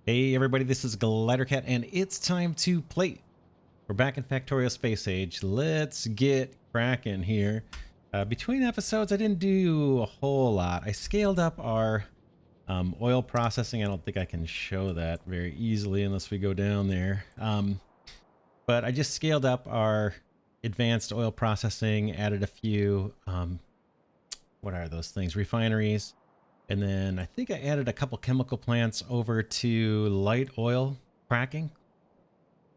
Hey everybody, this is Glidercat and it's time to play. We're back in Factorio Space Age. Let's get cracking here. Between episodes, I didn't do a whole lot. I scaled up our oil processing. I don't think I can show that very easily unless we go down there. But I just scaled up our advanced oil processing, added a few, what are those things? Refineries. And then I think I added a couple chemical plants over to light oil cracking.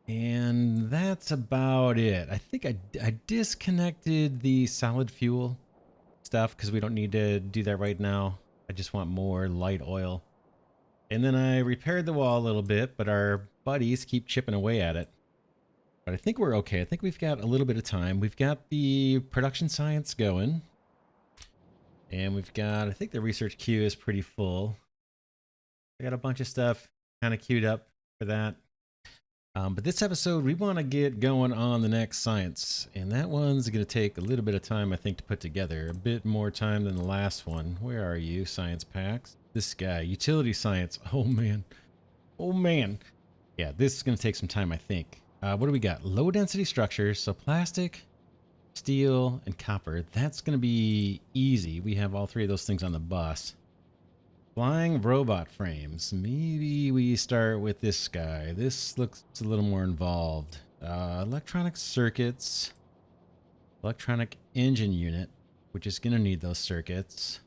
And that's about it. I think I disconnected the solid fuel stuff because we don't need to do that right now. I just want more light oil. And then I repaired the wall a little bit, but our buddies keep chipping away at it. But I think we're okay. I think we've got a little bit of time. We've got the production science going. And we've got, I think the research queue is pretty full. I got a bunch of stuff kind of queued up for that. But this episode, we want to get going on the next science. And that one's going to take a little bit of time, I think, to put together. A bit more time than the last one. Where are you, science packs? This guy, utility science. Oh, man. Oh, man. Yeah, this is going to take some time, I think. What do we got? Low density structures. So plastic, steel, and copper. That's going to be easy. We have all three of those things on the bus. Flying robot frames. Maybe we start with this guy. This looks a little more involved. Electronic circuits. Electronic engine unit, which is going to need those circuits.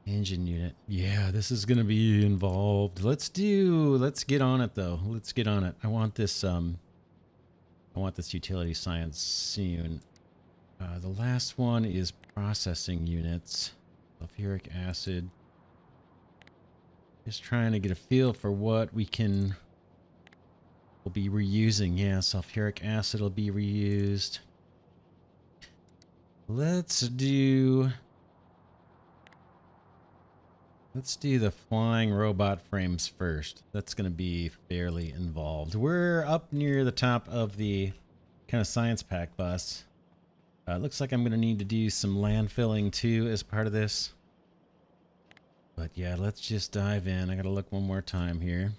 Engine unit. Yeah, this is going to be involved. Let's get on it though. Let's get on it. I want this utility science soon. The last one is processing units. Sulfuric acid. Just trying to get a feel for what we'll be reusing. Yeah, sulfuric acid will be reused. Let's do the flying robot frames first. That's going to be fairly involved. We're up near the top of the kind of science pack bus. It looks like I'm going to need to do some landfilling too as part of this. But yeah, let's just dive in. I got to look one more time here.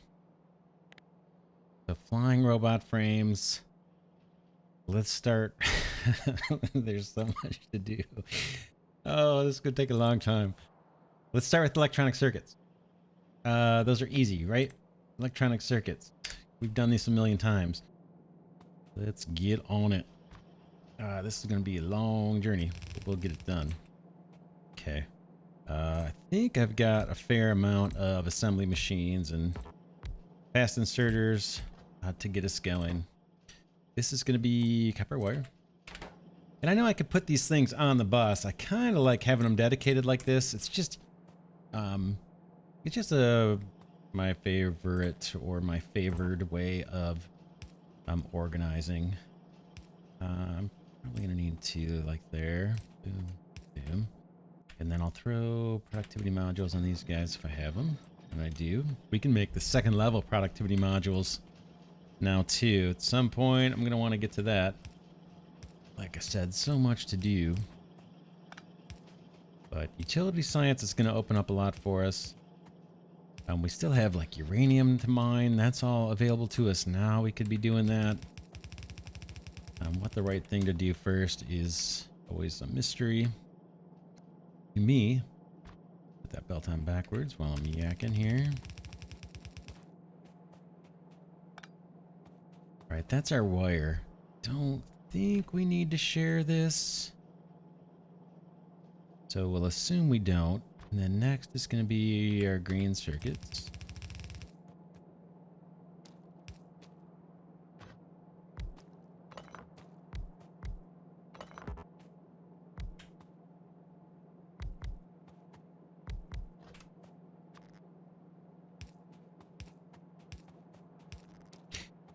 The flying robot frames. Let's start. There's so much to do. Oh, this is going to take a long time. Let's start with electronic circuits. Those are easy, right? Electronic circuits. We've done these a million times. Let's get on it. This is going to be a long journey, but we'll get it done. Okay. I think I've got a fair amount of assembly machines and fast inserters to get us going. This is going to be copper wire. And I know I could put these things on the bus. I kind of like having them dedicated like this. It's just my favorite or my favored way of organizing. I'm probably gonna need to like there, boom, boom, and then I'll throw productivity modules on these guys if I have them, and I do. We can make the second level productivity modules now too. At some point, I'm gonna want to get to that. Like I said, so much to do. But utility science is going to open up a lot for us. We still have like uranium to mine. That's all available to us now. We could be doing that. What the right thing to do first is always a mystery to me. Put that belt on backwards while I'm yakking here. All right, that's our wire. Don't think we need to share this. So we'll assume we don't. And then next is going to be our green circuits.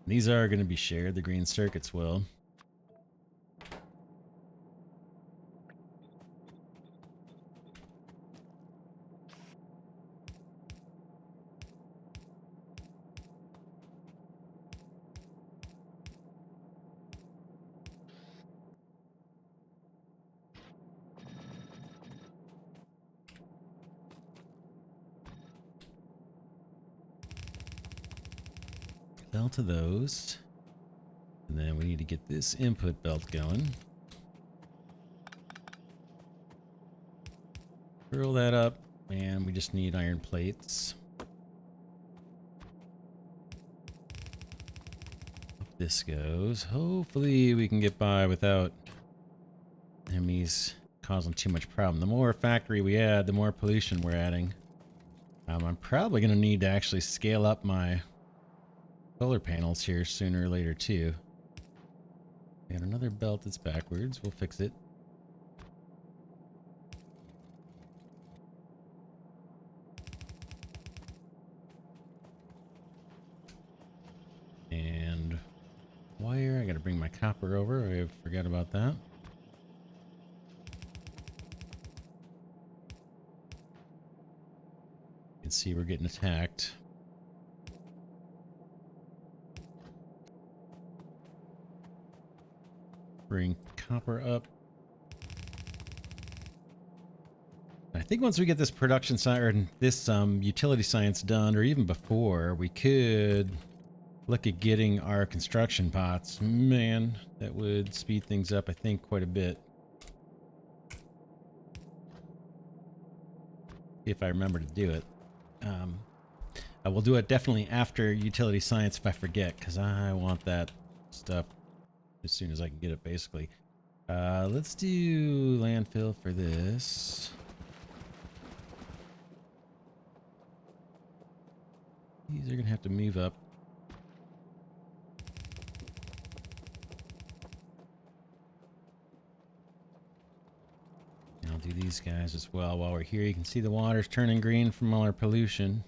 These are going to be shared. The green circuits will. belt of those. And then we need to get this input belt going. Curl that up, and we just need iron plates. Up this goes. Hopefully we can get by without enemies causing too much problem. The more factory we add, the more pollution we're adding. I'm probably going to need to actually scale up my solar panels here sooner or later too. And another belt that's backwards. We'll fix it. And wire. I got to bring my copper over. I forgot about that. You can see we're getting attacked. Bring copper up. I think once we get this production science or this utility science done, or even before, we could look at getting our construction pots. Man, that would speed things up, I think, quite a bit. If I remember to do it. I will do it definitely after utility science if I forget, because I want that stuff as soon as I can get it, basically. Let's do landfill for this. These are going to have to move up. And I'll do these guys as well while we're here. You can see the water's turning green from all our pollution.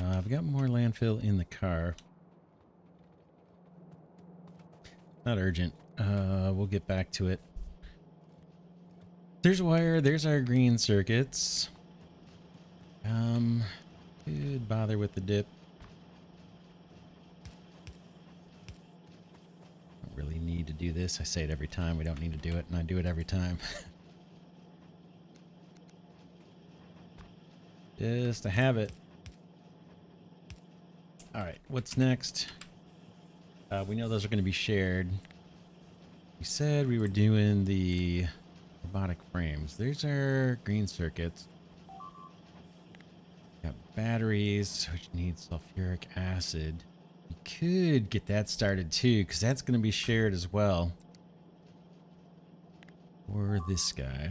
I've got more landfill in the car. Not urgent. We'll get back to it. There's wire. There's our green circuits. Could bother with the dip. Don't really need to do this. I say it every time. We don't need to do it, and I do it every time. Just to have it. Alright, what's next? We know those are going to be shared. We said we were doing the robotic frames. There's our green circuits. Got batteries, which need sulfuric acid. We could get that started too, because that's going to be shared as well. Or this guy.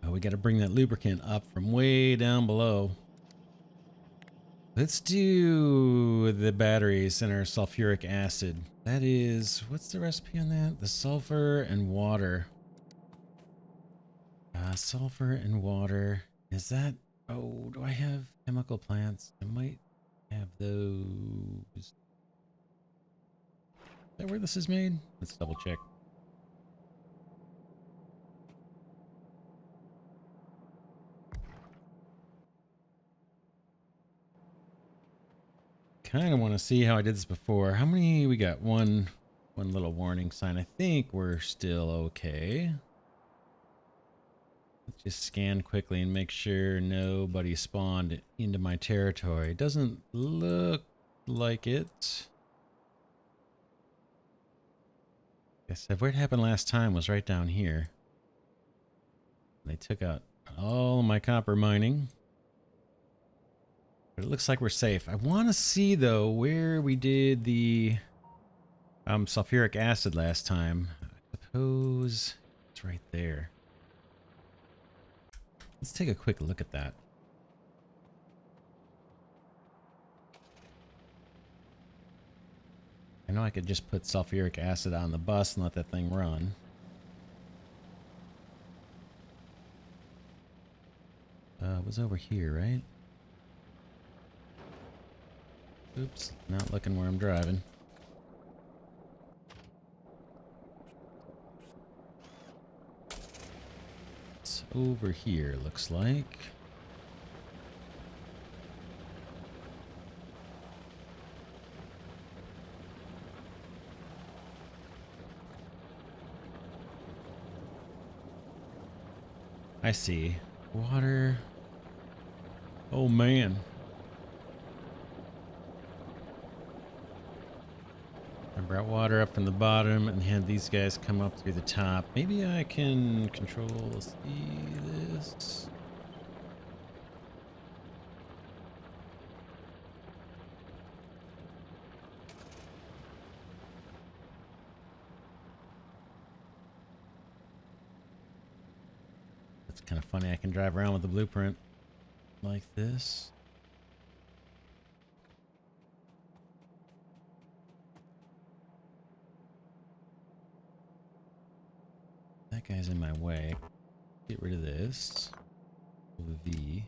Oh, we got to bring that lubricant up from way down below. Let's do the batteries and our sulfuric acid. That is, what's the recipe on that? The sulfur and water. Sulfur and water. Is that, oh, do I have chemical plants? I might have those. Is that where this is made? Let's double check. Kind of want to see how I did this before. How many we got? One little warning sign. I think we're still okay. Let's just scan quickly and make sure nobody spawned into my territory. It doesn't look like it. Guess what happened last time was right down here. They took out all my copper mining. But it looks like we're safe. I want to see, though, where we did the sulfuric acid last time. I suppose it's right there. Let's take a quick look at that. I know I could just put sulfuric acid on the bus and let that thing run. It was over here, right? Oops, not looking where I'm driving. It's over here, looks like. I see. Water. Oh man. I brought water up from the bottom and had these guys come up through the top. Maybe I can control see this. It's kind of funny. I can drive around with the blueprint like this. That guy's in my way. Get rid of this. V.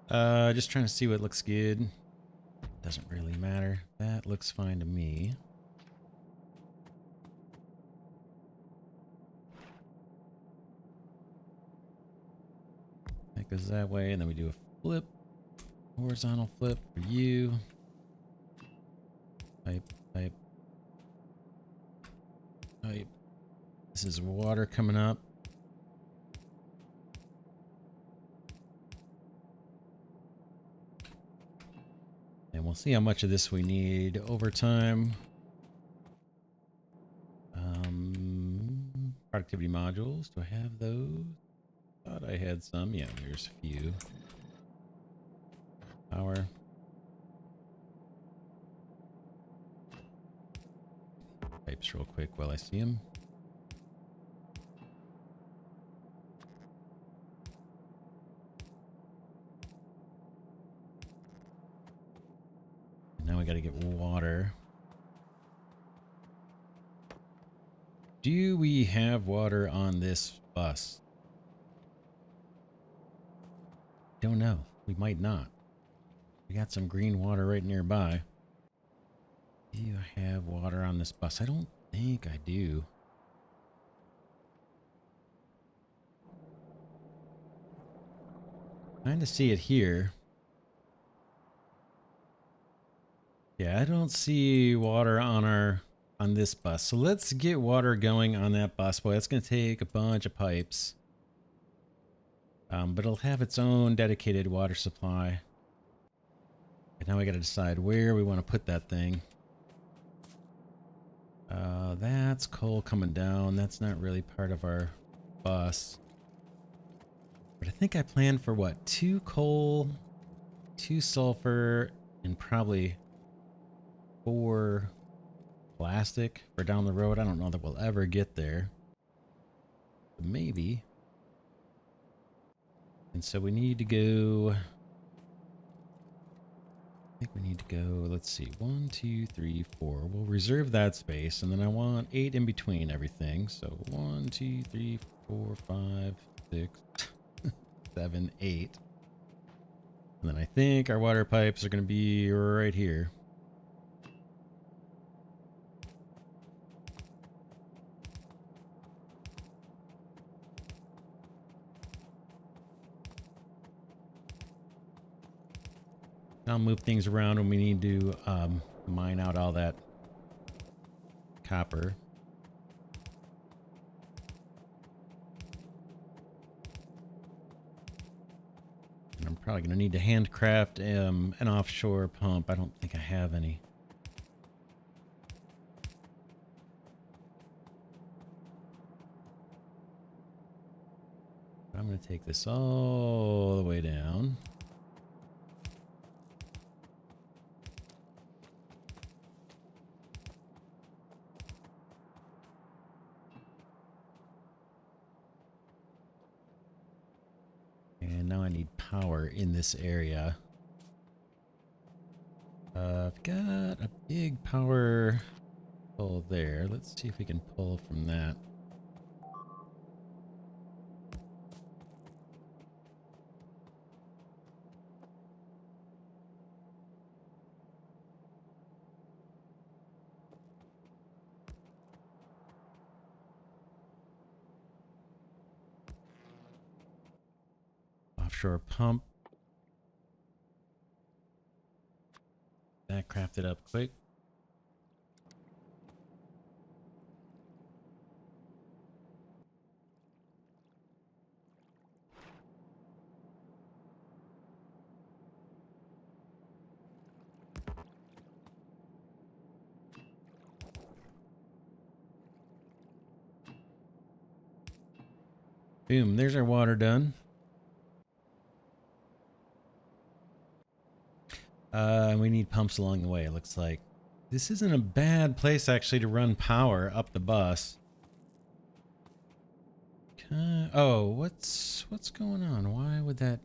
Just trying to see what looks good. Doesn't really matter. That looks fine to me. That goes that way, and then we do a flip. Horizontal flip for you. Pipe, pipe, pipe. This is water coming up. And we'll see how much of this we need over time. Productivity modules. Do I have those? Thought I had some. Yeah, there's a few. Power. Pipes real quick while I see them. Now we got to get water. Do we have water on this bus? Don't know. We might not. We got some green water right nearby. Do you have water on this bus? I don't think I do. Trying to see it here. Yeah, I don't see water on this bus. So let's get water going on that bus. Boy, that's going to take a bunch of pipes. But it'll have its own dedicated water supply. And now we got to decide where we want to put that thing. That's coal coming down. That's not really part of our bus. But I think I planned for what? 2 coal, 2 sulfur, and probably 4 plastic for down the road. I don't know that we'll ever get there. But maybe. And so we need to go. I think we need to go, let's see, 1, 2, 3, 4. We'll reserve that space, and then I want 8 in between everything. So 1, 2, 3, 4, 5, 6, 7, 8. And then I think our water pipes are going to be right here. I'll move things around when we need to mine out all that copper. And I'm probably going to need to handcraft an offshore pump. I don't think I have any. I'm going to take this all the way down. And now I need power in this area. I've got a big power pole there. Let's see if we can pull from that. Offshore pump. That crafted up quick. Boom, there's our water done. We need pumps along the way, it looks like. This isn't a bad place actually to run power up the bus. Oh, what's going on? Why would that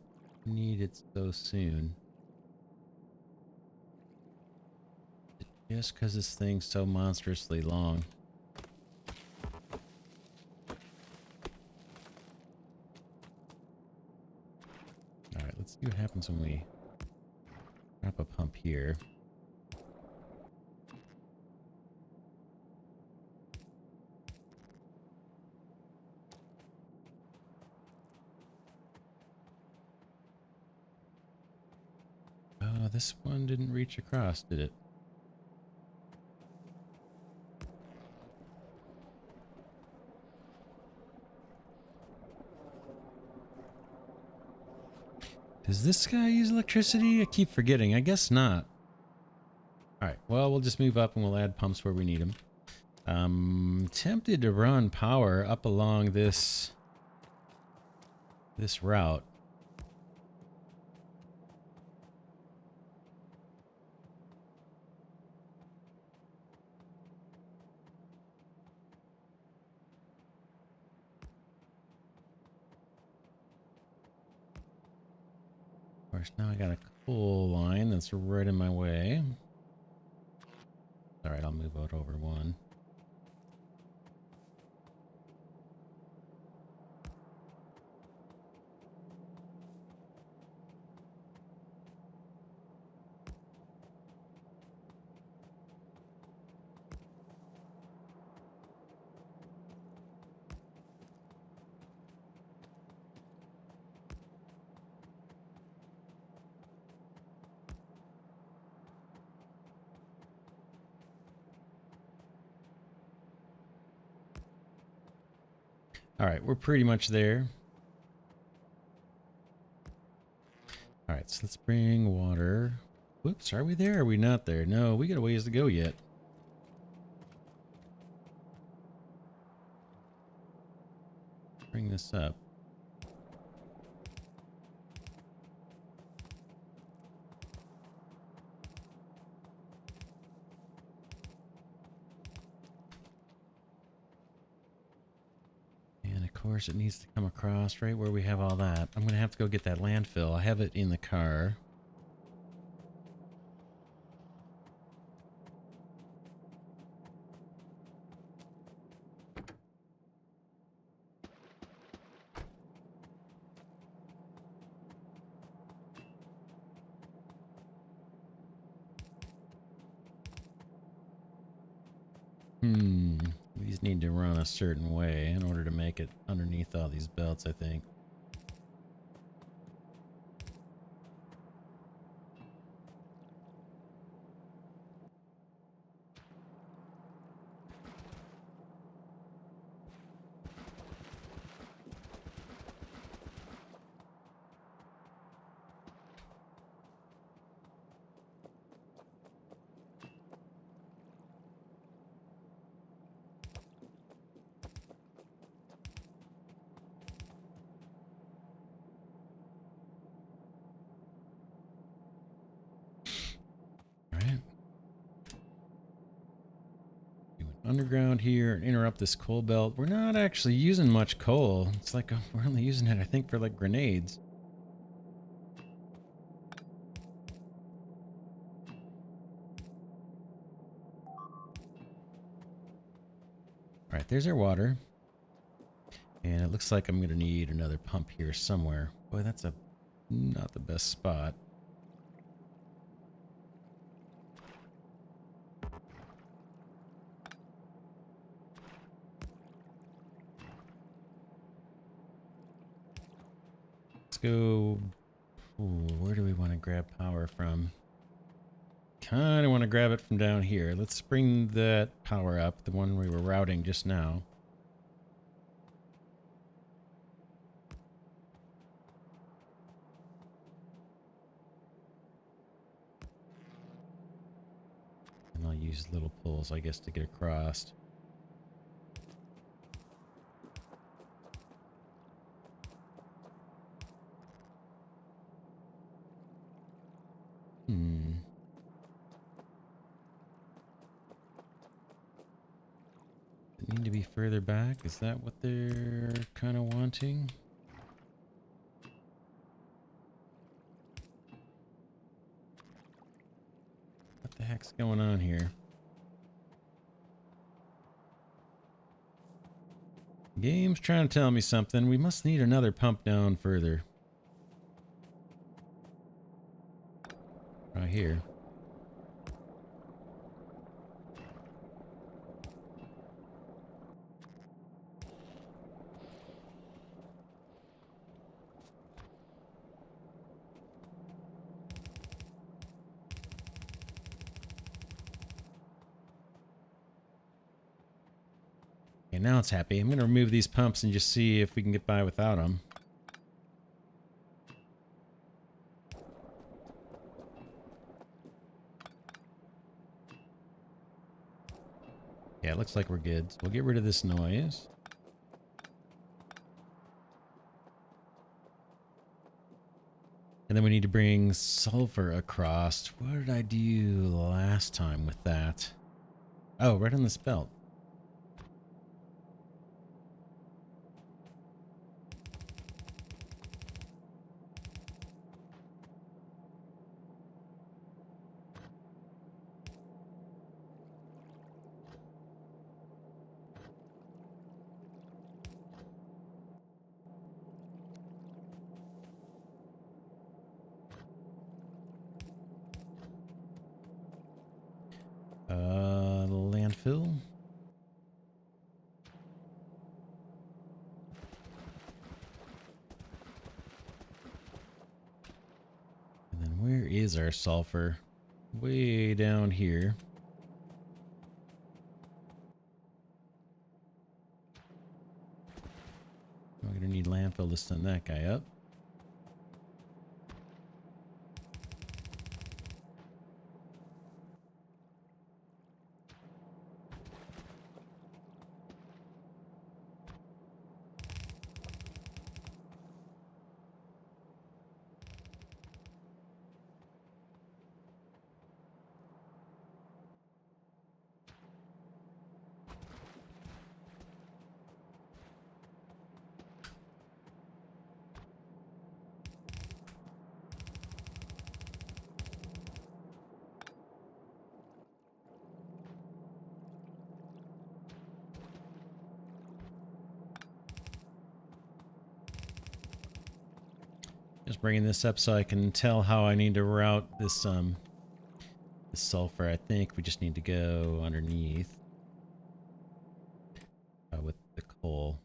need it so soon? Just because this thing's so monstrously long. Alright, let's see what happens when we drop a pump here. Oh, this one didn't reach across, did it? Does this guy use electricity? I keep forgetting. I guess not. Alright, well, we'll just move up and we'll add pumps where we need them. Tempted to run power up along this route. Of course, now I got a coal line that's right in my way. Alright, I'll move it over one. Alright, we're pretty much there. Alright, so let's bring water. Whoops, are we there or are we not there? No, we got a ways to go yet. Bring this up. And of course it needs to come across right where we have all that. I'm going to have to go get that landfill. I have it in the car. These need to run a certain way in order to make it underneath all these belts, I think. Underground here and interrupt this coal belt. We're not actually using much coal. It's like we're only using it, I think, for like grenades. Alright, there's our water. And it looks like I'm going to need another pump here somewhere. Boy, that's not the best spot. Let's go... Ooh, where do we want to grab power from? Kind of want to grab it from down here. Let's bring that power up, the one we were routing just now. And I'll use little pulls, I guess, to get across. further back. Is that what they're kind of wanting? What the heck's going on here? Game's trying to tell me something. We must need another pump down further. Right here. Okay, now it's happy. I'm going to remove these pumps and just see if we can get by without them. Yeah, it looks like we're good. So we'll get rid of this noise. And then we need to bring sulfur across. What did I do last time with that? Oh, right on this belt. Landfill. And then where is our sulfur? Way down here. We're gonna need landfill to send that guy up. Just bringing this up so I can tell how I need to route this this sulfur. I think we just need to go underneath with the coal.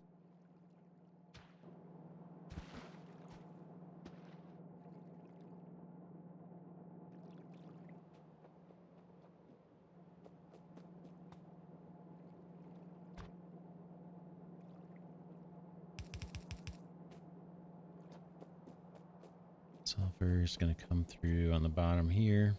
Sulfur is going to come through on the bottom here.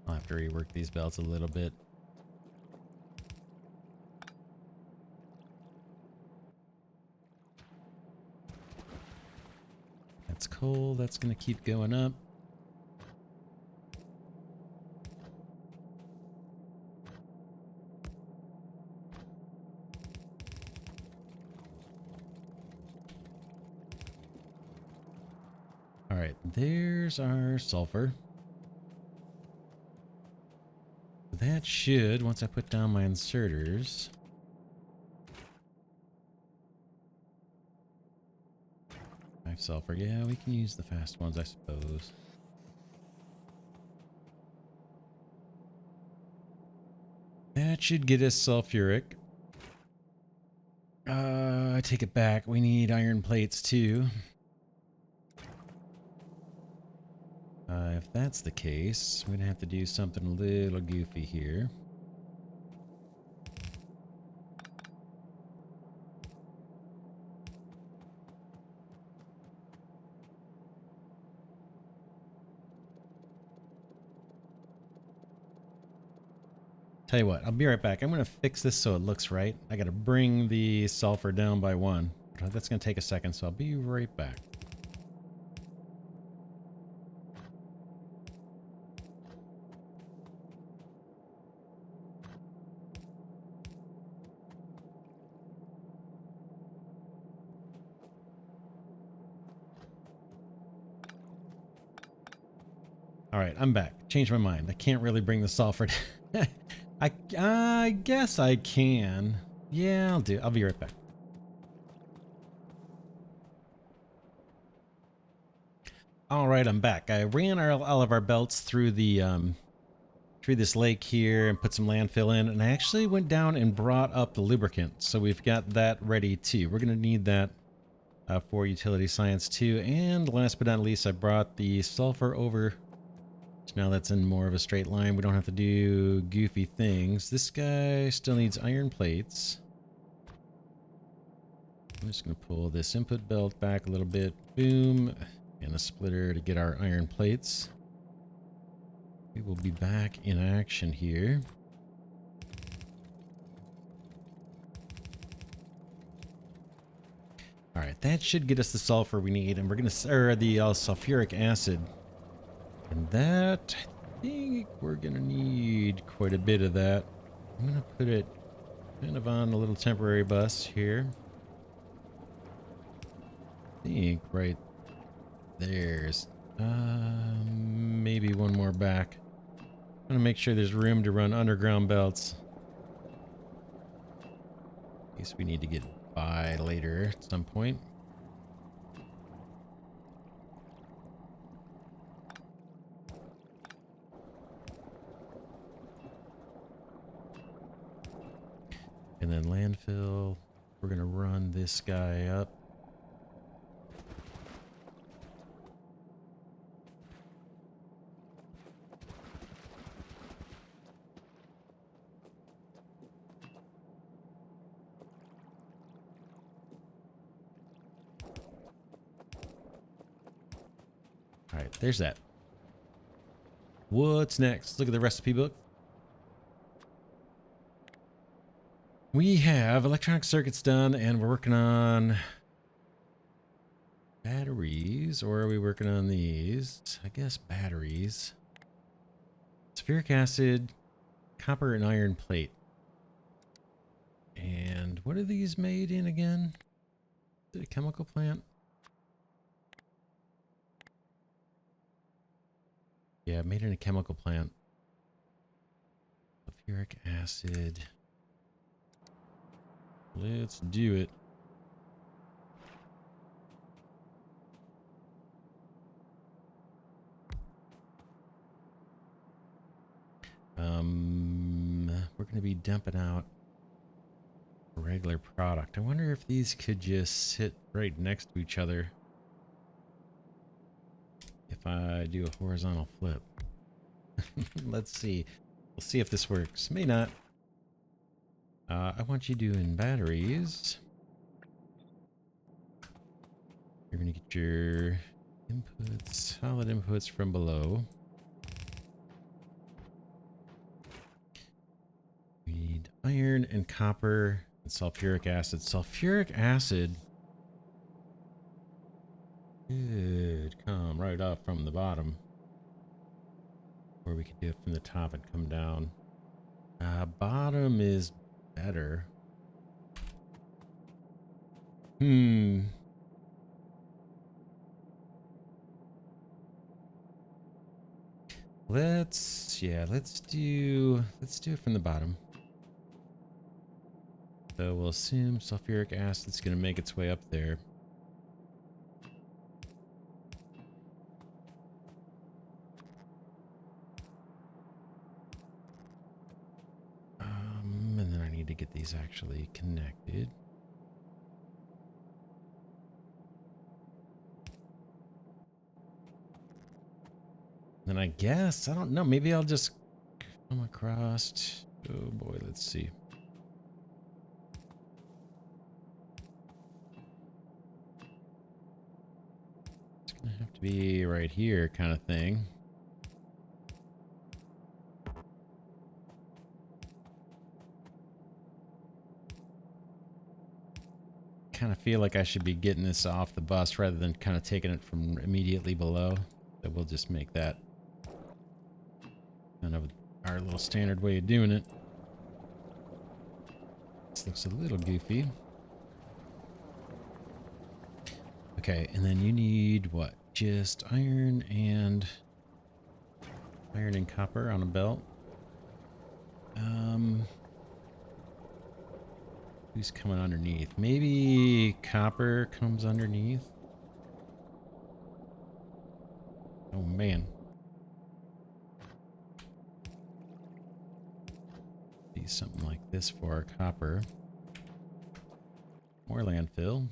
I'll have to rework these belts a little bit. That's coal. That's going to keep going up. All right, there's our sulfur. That should, once I put down my inserters. 5 sulfur. Yeah, we can use the fast ones, I suppose. That should get us sulfuric. I take it back. We need iron plates too. If that's the case, we're gonna have to do something a little goofy here. Tell you what, I'll be right back. I'm gonna fix this so it looks right. I gotta bring the sulfur down by 1. That's going to take a second, so I'll be right back. All right, I'm back. Changed my mind. I can't really bring the sulfur. I guess I can. Yeah, I'll do. I'll be right back. All right, I'm back. I ran all of our belts through the through this lake here and put some landfill in, and I actually went down and brought up the lubricant, so we've got that ready too. We're gonna need that for utility science too. And last but not least, I brought the sulfur over. So now that's in more of a straight line. We don't have to do goofy things. This guy still needs iron plates. I'm just going to pull this input belt back a little bit. Boom. And a splitter to get our iron plates. We will be back in action here. All right, that should get us the sulfur we need, and we're going to, or the sulfuric acid. And that, I think we're going to need quite a bit of that. I'm going to put it kind of on a little temporary bus here. I think right there's maybe one more back. I'm going to make sure there's room to run underground belts. In case we need to get by later at some point. And then landfill, we're going to run this guy up. All right, there's that. What's next? Look at the recipe book. We have electronic circuits done, and we're working on batteries, or are we working on these? I guess batteries. Sulfuric acid, copper and iron plate. And what are these made in again? Is it a chemical plant? Yeah, made in a chemical plant. Sulfuric acid. Let's do it. We're going to be dumping out a regular product. I wonder if these could just sit right next to each other if I do a horizontal flip. Let's see. We'll see if this works. May not. I want you doing batteries. You're going to get your inputs, solid inputs from below. We need iron and copper and sulfuric acid. Sulfuric acid could come right up from the bottom. Or we could do it from the top and come down. Bottom is better. Let's do it from the bottom. So we'll assume sulfuric acid's gonna make its way up there. And then I need to get these actually connected. Then I guess, I don't know, maybe I'll just come across. Oh boy, let's see. It's gonna have to be right here kind of thing. kind of feel like I should be getting this off the bus rather than kind of taking it from immediately below. So we'll just make that kind of our little standard way of doing it. This looks a little goofy. Okay, and then you need what? Just iron and copper on a belt. Who's coming underneath? Maybe copper comes underneath. Oh man. Do something like this for our copper. More landfill.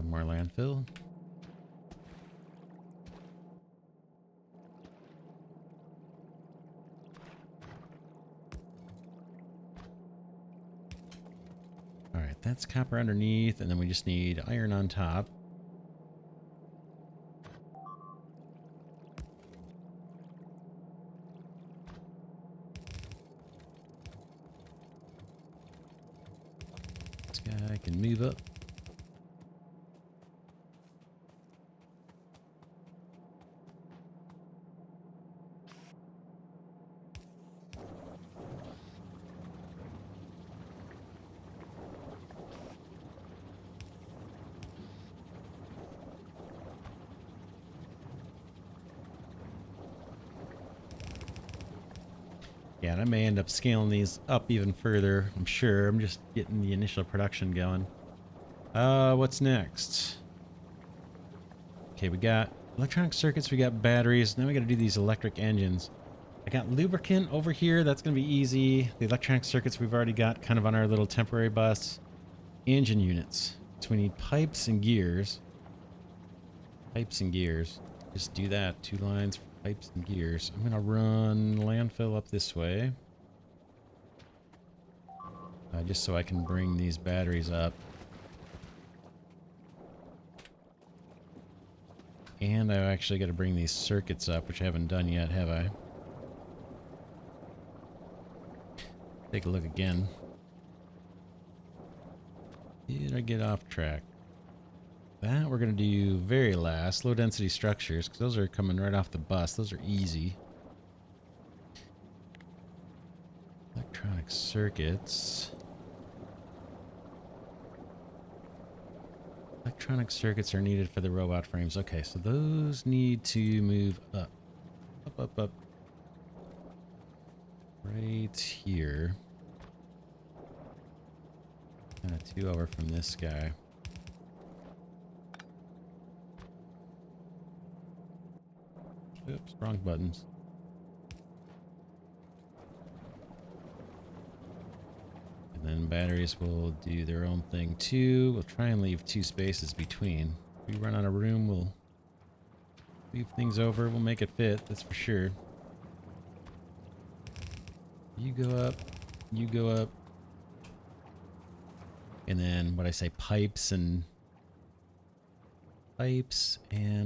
More landfill. All right, that's copper underneath, and then we just need iron on top. This guy can move up. Yeah, and I may end up scaling these up even further. I'm sure. I'm just getting the initial production going. What's next? Okay, we got electronic circuits, we got batteries. Now we got to do these electric engines. I got lubricant over here. That's going to be easy. The electronic circuits we've already got kind of on our little temporary bus. Engine units. So we need pipes and gears. Pipes and gears. Just do that. 2 lines for pipes and gears. I'm going to run landfill up this way. Just so I can bring these batteries up. And I actually got to bring these circuits up, which I haven't done yet, have I? Take a look again. Did I get off track? That we're going to do very last. Low density structures, because those are coming right off the bus. Those are easy. Electronic circuits. Electronic circuits are needed for the robot frames. Okay, so those need to move up. Up, up, up. Right here. Kind of 2 over from this guy. Oops, wrong buttons. And then batteries will do their own thing too. We'll try and leave 2 spaces between. If we run out of room, we'll leave things over. We'll make it fit, that's for sure. You go up. You go up. And then what I say, pipes and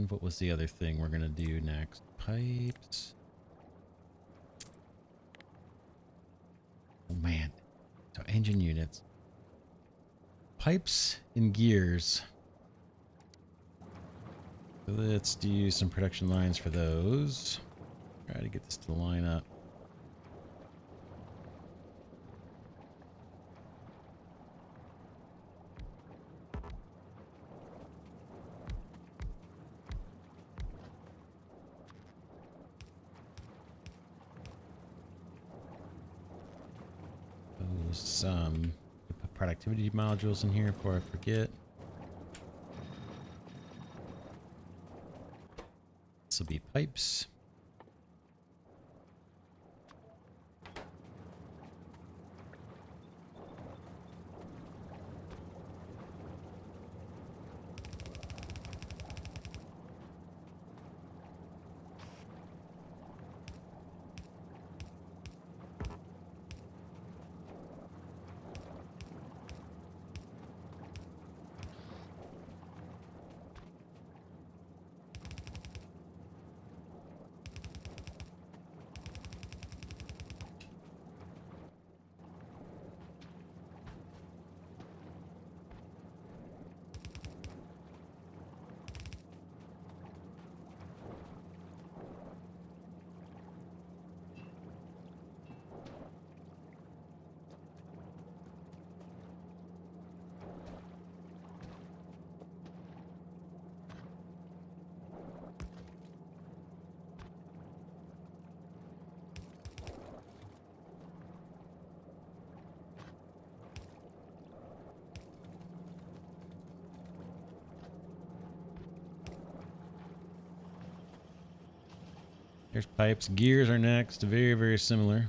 what was the other thing we're gonna do next? Pipes. Oh man. So engine units. Pipes and gears. So let's do some production lines for those. Try to get this to line up. Some productivity modules in here before I forget. This will be pipes. There's pipes. Gears are next. Very, very similar.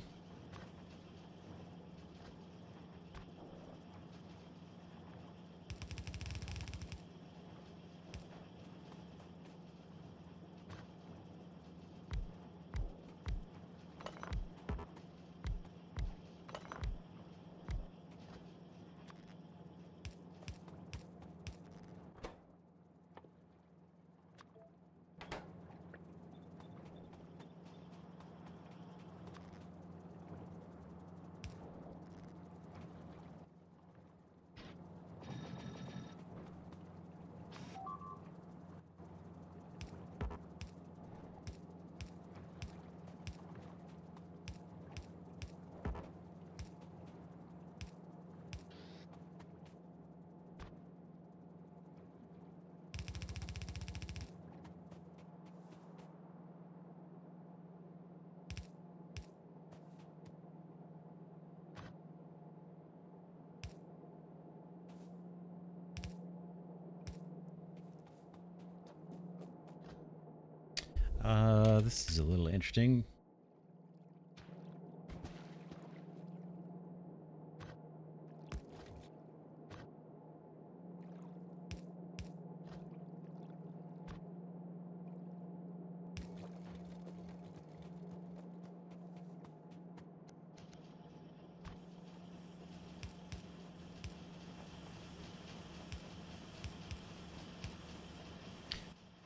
This is a little interesting.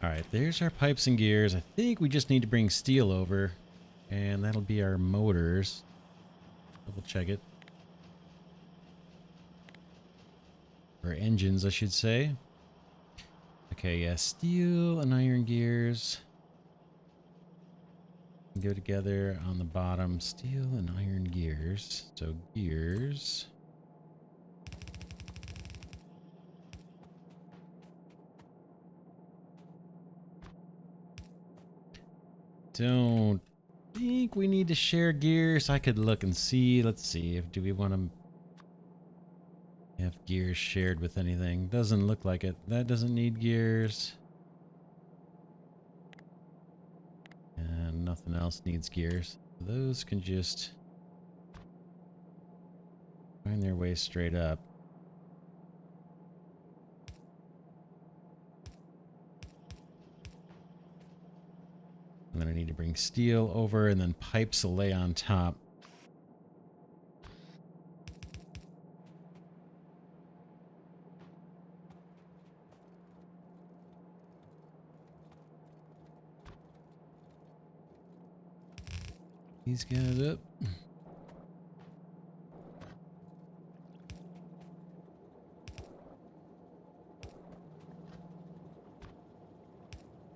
All right, there's our pipes and gears. I think we just need to bring steel over, and that'll be our motors. Double check it. Or engines, I should say. Okay, yeah, steel and iron gears go together on the bottom. Steel and iron gears. So gears. Don't think we need to share gears. I could look and see. Let's see. Do we want to have gears shared with anything? Doesn't look like it. That doesn't need gears. And nothing else needs gears. Those can just find their way straight up. And then I need to bring steel over, and then pipes will lay on top. These guys up.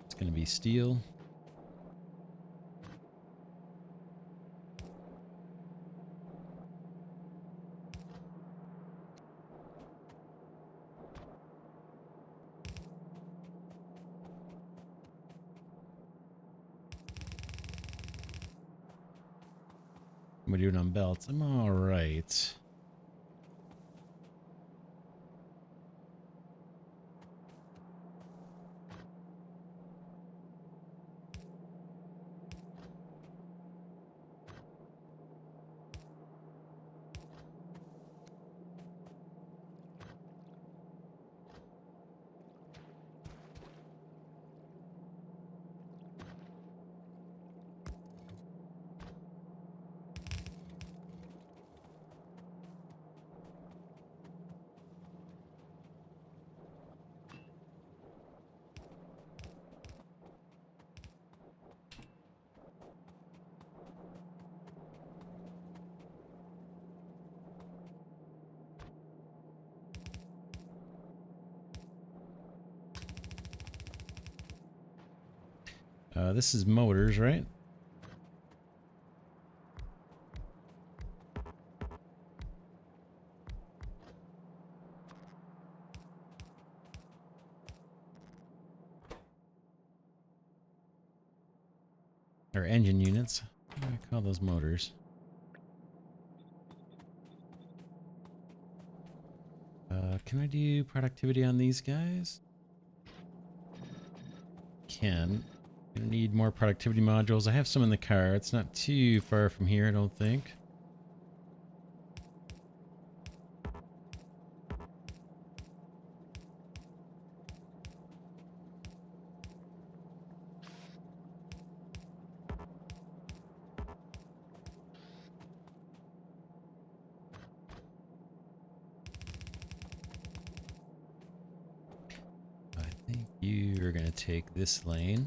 It's going to be steel. We're doing on belts. I'm all right. This is motors, right? Or engine units. What do I call those motors? Can I do productivity on these guys? Can. Gonna need more productivity modules. I have some in the car. It's not too far from here, I don't think. I think you're gonna take this lane.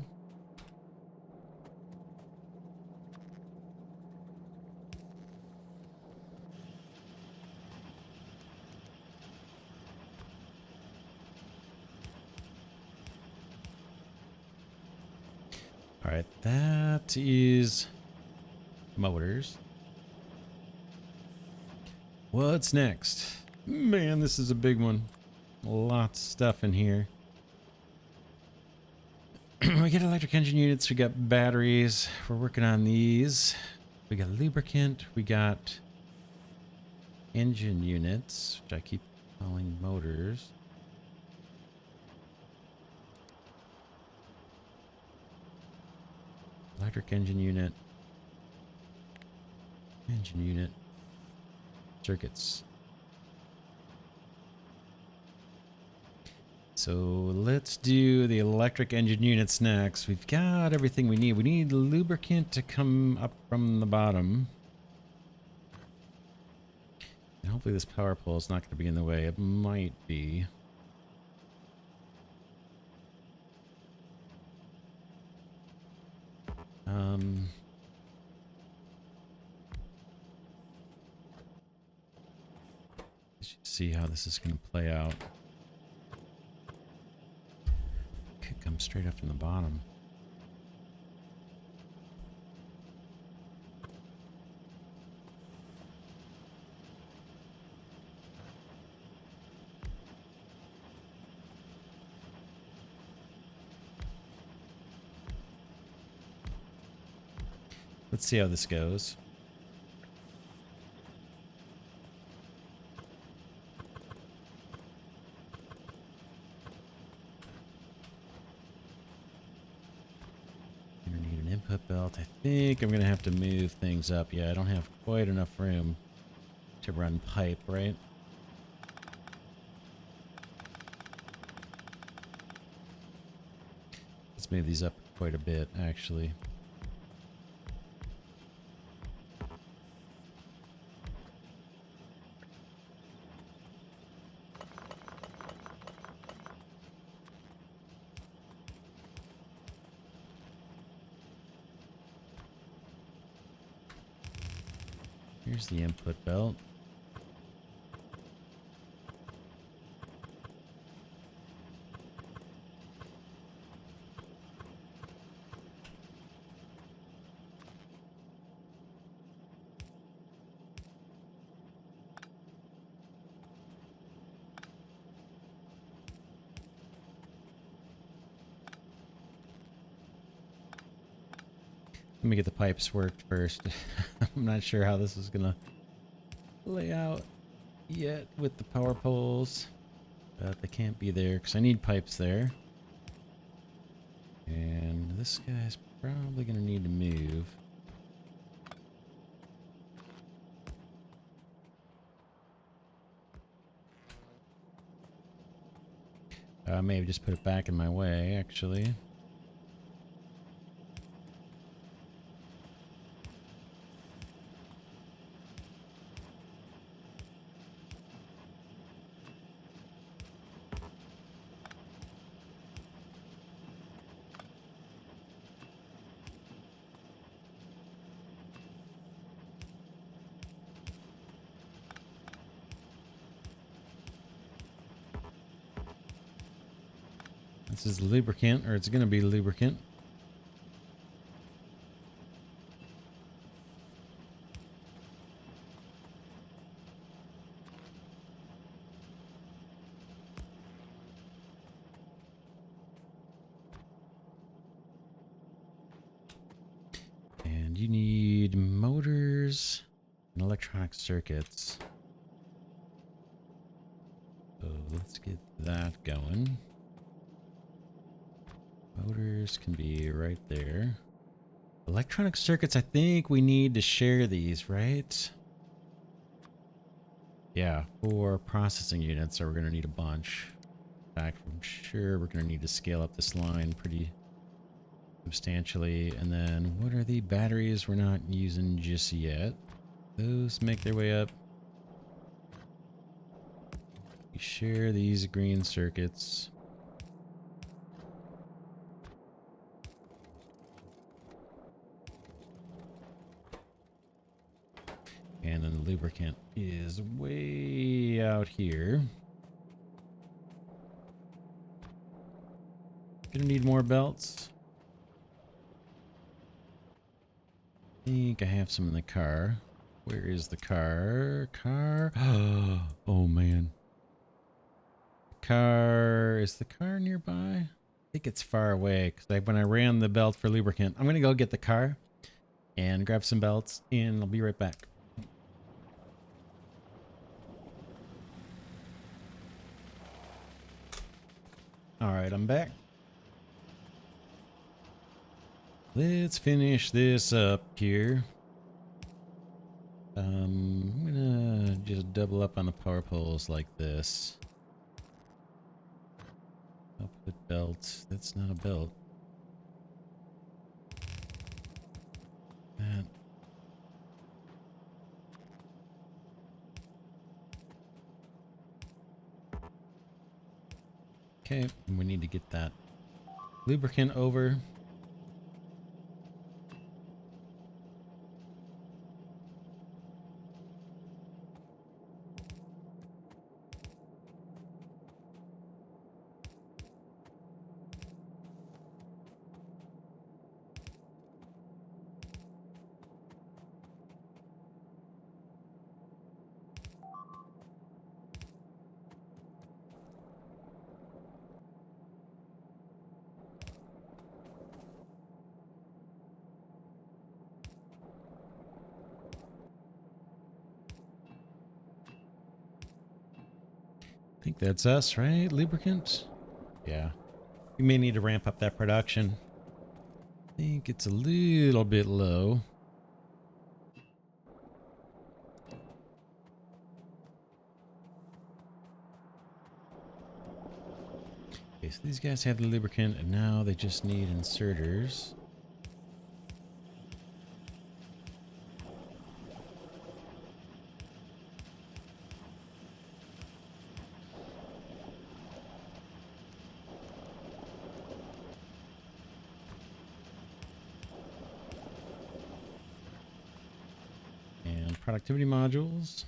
All right, that is motors. What's next? Man, this is a big one. Lots of stuff in here. We got electric engine units, we got batteries. We're working on these. We got lubricant, we got engine units, which I keep calling motors. Electric engine unit. Engine unit. Circuits. So let's do the electric engine units next. We've got everything we need. We need lubricant to come up from the bottom. And hopefully this power pole is not going to be in the way. It might be. Let's see how this is going to play out. Could come straight up from the bottom. Let's see how this goes. Gonna need an input belt. I think I'm gonna have to move things up. Yeah, I don't have quite enough room to run pipe, right? Let's move these up quite a bit, actually. Here's the input belt. Let me get the pipes worked first. I'm not sure how this is gonna lay out yet with the power poles, but they can't be there because I need pipes there. And this guy's probably gonna need to move. I may have just put it back in my way, actually. This is lubricant, or it's going to be lubricant. And you need motors and electronic circuits. So let's get that going. Motors can be right there. Electronic circuits, I think we need to share these, right? Yeah, for processing units, so we're going to need a bunch. In fact, I'm sure we're going to need to scale up this line pretty substantially. And then what are the batteries we're not using just yet? Those make their way up. We share these green circuits. And then the lubricant is way out here. Gonna need more belts. I think I have some in the car. Where is the car? Car? Oh man. Car, is the car nearby? I think it's far away because when I ran the belt for lubricant, I'm gonna go get the car and grab some belts and I'll be right back. All right, I'm back. Let's finish this up here. I'm gonna just double up on the power poles like this. Output belt. That's not a belt. That. Okay, and we need to get that lubricant over. I think that's us, right? Lubricant? Yeah. We may need to ramp up that production. I think it's a little bit low. Okay, so these guys have the lubricant and now they just need inserters. And productivity modules.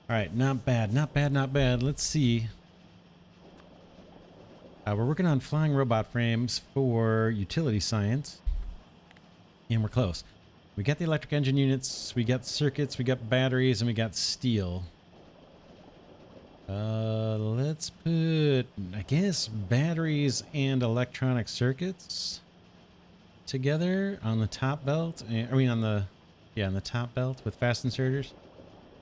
All right, not bad, not bad, not bad. Let's see. We're working on flying robot frames for utility science. And we're close. We got the electric engine units, we got circuits, we got batteries, and we got steel. Let's put, I guess, batteries and electronic circuits together on the top belt. I mean, on the top belt with fast inserters.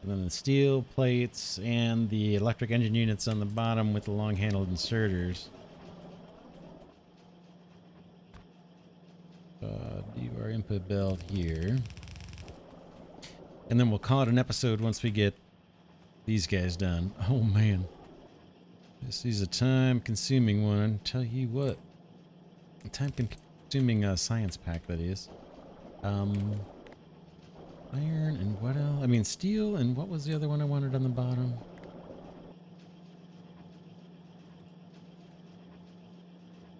And then the steel plates and the electric engine units on the bottom with the long-handled inserters. Do our input belt here. And then we'll call it an episode once we get these guys done. Oh man. This is a time-consuming one. Tell you what. A time-consuming science pack, that is. Iron and what else? I mean, steel and what was the other one I wanted on the bottom?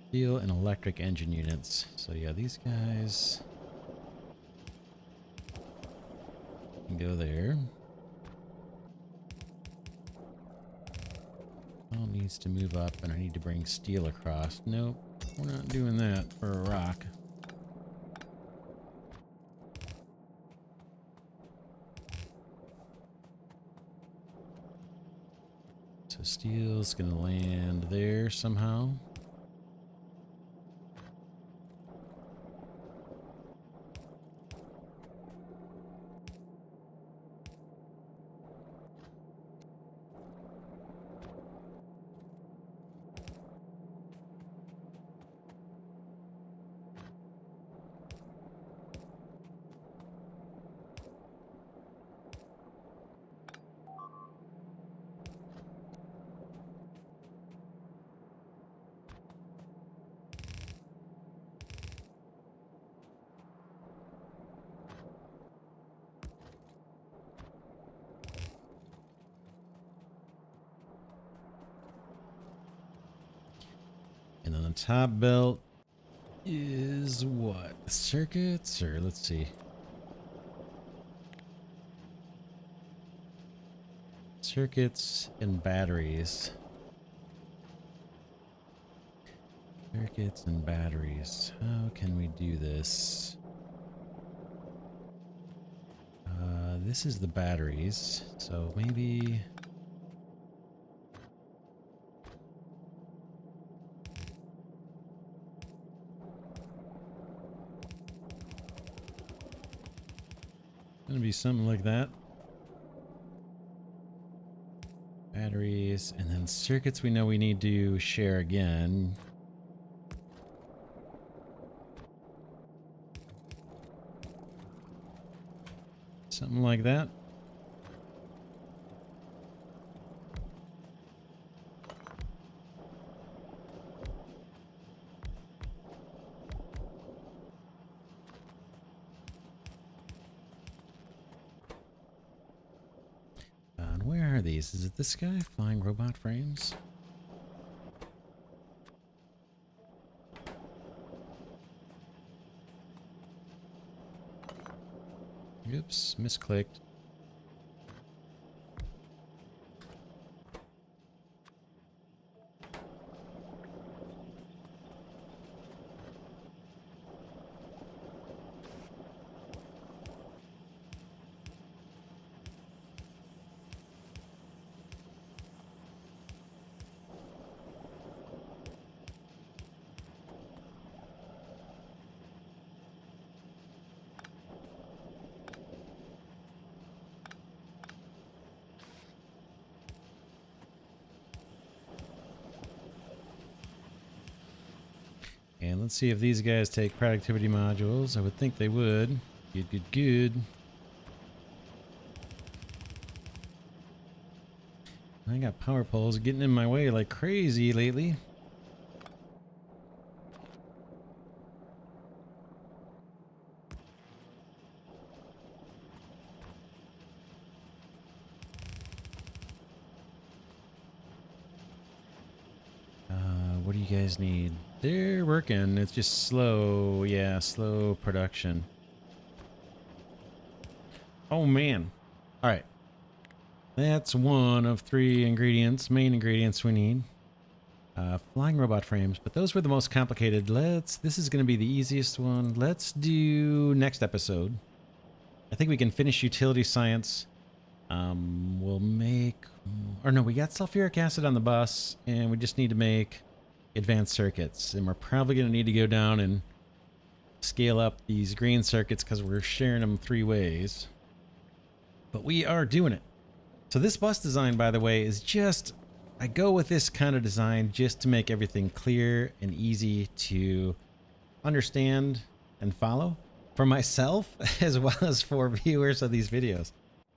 Steel and electric engine units. So yeah, these guys can go there. All needs to move up and I need to bring steel across. Nope, we're not doing that for a rock. So steel's gonna land there somehow. top belt is what? Circuits, or let's see. Circuits and batteries. Circuits and batteries. How can we do this? This is the batteries, so maybe... Gonna be something like that. Batteries, and then circuits we know we need to share again. Something like that. And where are these? Is it this guy? Flying robot frames? Oops, misclicked. And let's see if these guys take productivity modules. I would think they would. Good, good, good. I got power poles getting in my way like crazy lately. What do you guys need? They're working. It's just slow. Yeah, slow production. Oh, man. All right. That's one of 3 ingredients, main ingredients we need. Flying robot frames, but those were the most complicated. This is going to be the easiest one. Let's do next episode. I think we can finish utility science. We'll make, or no, we got sulfuric acid on the bus, and we just need to make advanced circuits. And we're probably going to need to go down and scale up these green circuits because we're sharing them 3 ways. But we are doing it. So this bus design, by the way, is just, I go with this kind of design just to make everything clear and easy to understand and follow for myself as well as for viewers of these videos.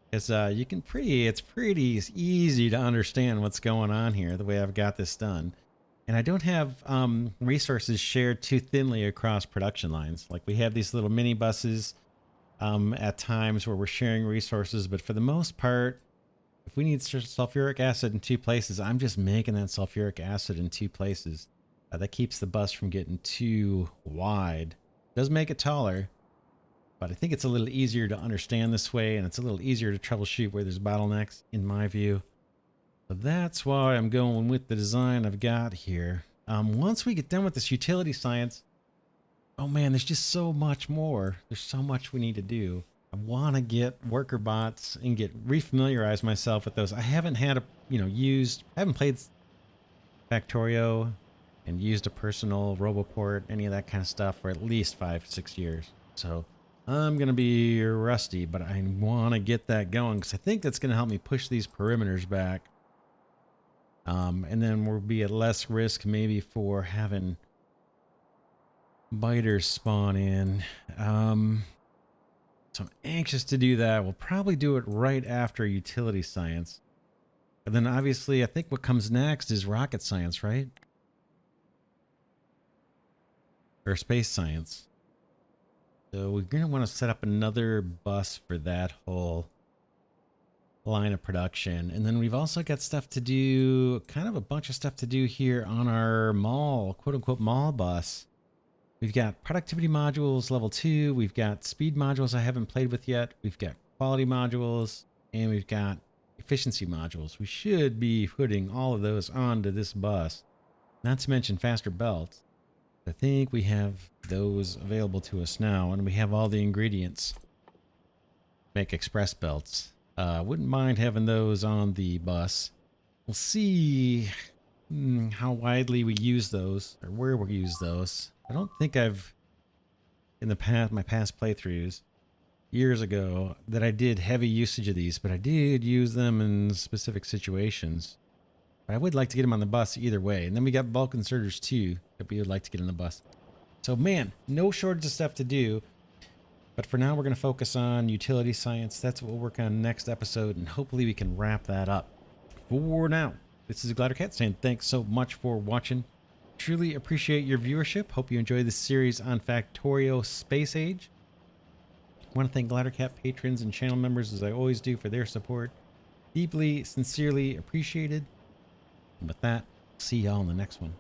Because it's pretty easy to understand what's going on here the way I've got this done. And I don't have resources shared too thinly across production lines. Like we have these little mini buses at times where we're sharing resources, but for the most part, if we need sulfuric acid in 2 places, I'm just making that sulfuric acid in 2 places. That keeps the bus from getting too wide. Does make it taller, but I think it's a little easier to understand this way, and it's a little easier to troubleshoot where there's bottlenecks, in my view. So that's why I'm going with the design I've got here. Once we get done with this utility science, oh man, there's just so much more. There's so much we need to do. I want to get worker bots and refamiliarize myself with those. I haven't had I haven't played Factorio and used a personal Roboport, any of that kind of stuff for at least 5-6 years. So I'm going to be rusty, but I want to get that going because I think that's going to help me push these perimeters back. And then we'll be at less risk maybe for having biters spawn in. So I'm anxious to do that. We'll probably do it right after utility science. And then obviously I think what comes next is rocket science, right? Or space science. So we're going to want to set up another bus for that whole line of production. And then we've also got stuff to do, kind of a bunch of stuff to do here on our mall, quote unquote mall bus. We've got productivity modules level 2. We've got speed modules I haven't played with yet. We've got quality modules, and we've got efficiency modules. We should be putting all of those onto this bus. Not to mention faster belts. I think we have those available to us now, and we have all the ingredients. Make express belts. Wouldn't mind having those on the bus. We'll see how widely we use those, or where we use those. I don't think I've, in the past, my past playthroughs, years ago, that I did heavy usage of these, but I did use them in specific situations. But I would like to get them on the bus either way. And then we got bulk inserters too that we would like to get on the bus. So man, no shortage of stuff to do. But for now, we're going to focus on utility science. That's what we'll work on next episode, and hopefully we can wrap that up. For now, this is Glidercat saying thanks so much for watching. Truly appreciate your viewership. Hope you enjoy this series on Factorio Space Age. I want to thank Glidercat patrons and channel members, as I always do, for their support. Deeply, sincerely appreciated. And with that, see y'all in the next one.